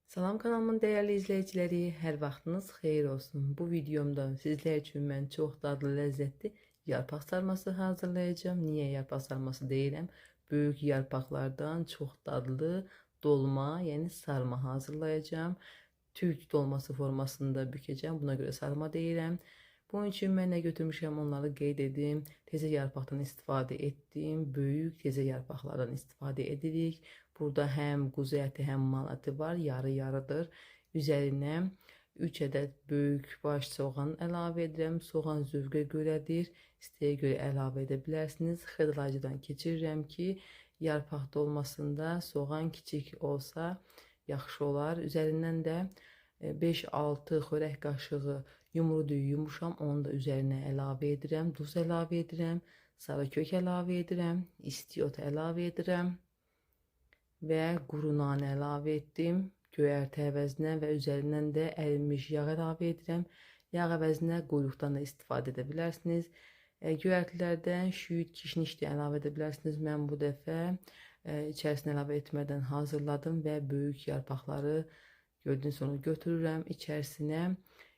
Salam kanalımın değerli izleyicileri, hər vaxtınız xeyir olsun. Bu videomda sizler üçün mən çox dadlı, ləzzətli yarpaq sarması hazırlayacağım. Niyə yarpaq sarması deyirəm? Böyük yarpaqlardan çox dadlı dolma, yəni sarma hazırlayacağım. Türk dolması formasında bükəcəm. Buna görə sarma deyirəm. Bunun üçün mən nə götürmüşəm onları qeyd edim. Təzə yarpaqdan istifadə etdim. Böyük təzə yarpaqlardan istifadə edirik. Burada həm quzu əti, həm mal əti var. Yarı-yarıdır. Üzərinə 3 ədəd böyük baş soğan əlavə edirəm. Soğan zövqə görədir. İstəyə görə əlavə edə bilərsiniz. Xırdalayıcıdan keçirirəm ki, yarpaq dolmasında soğan kiçik olsa yaxşı olar. Üzərindən də 5-6 xörək qaşığı yumru düyü yumuşam, onu da üzərinə əlavə edirəm. Duz əlavə edirəm. Sarı kök əlavə edirəm. İstiot əlavə edirəm. Və quru nanə əlavə etdim. Göyərti əvəzinə və üzərindən də ərinmiş yağ əlavə edirəm. Yağ əvəzinə quyruqdan da istifadə edə bilərsiniz. Göyərtilərdən şüyüd, kişniş də əlavə edə bilərsiniz. Mən bu dəfə içərisinə əlavə etmədən hazırladım və böyük yarpaqları gördüyünüz onu götürürəm. İçərisinə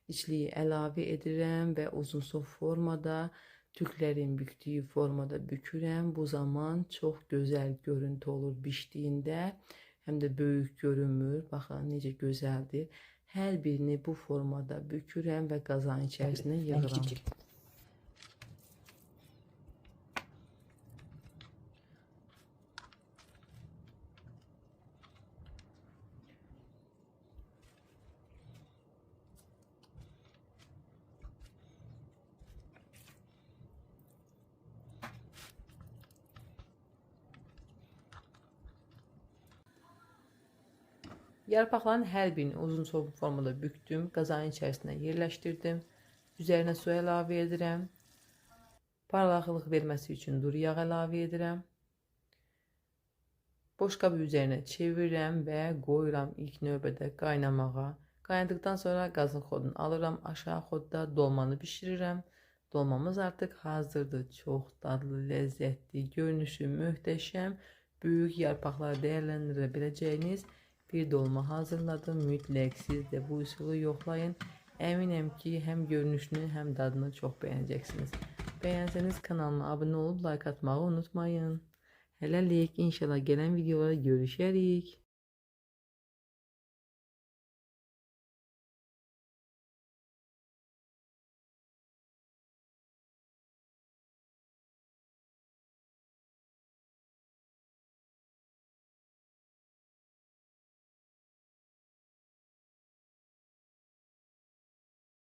içliyi əlavə edirəm və uzunsov formada, Türklərin bükdüyü formada bükürəm. Bu zaman çox gözəl görüntü olur bişdiyində. Həm də böyük görünmür. Baxın necə gözəldir. Hər birini bu formada bükürəm və qazanın içərisinə yığıram. Yarpaqların hər birini uzun formada büktüm. Qazanın içərisinə yerləşdirdim. Üzərinə su əlavə edirəm. Parlaqlıq verməsi üçün duru yağ əlavə edirəm. Boşqabı üzərinə çevirirəm və qoyuram ilk növbədə qaynamağa. Qaynadıqdan sonra qazın xodunu alıram. Aşağı xodda dolmanı bişirirəm. Dolmamız artıq hazırdır. Çox dadlı, ləzzətli, görünüşü möhtəşəm. Böyük yarpaqları dəyərləndirə biləcəyiniz bir dolma hazırladım. Mütləq siz də bu üsulu yoxlayın. Əminəm ki, həm görünüşünü, həm dadını çox bəyənəcəksiniz. Bəyənsəniz kanalıma abunə olub like atmağı unutmayın. Hələlik, inşallah gələn videolarda görüşərik.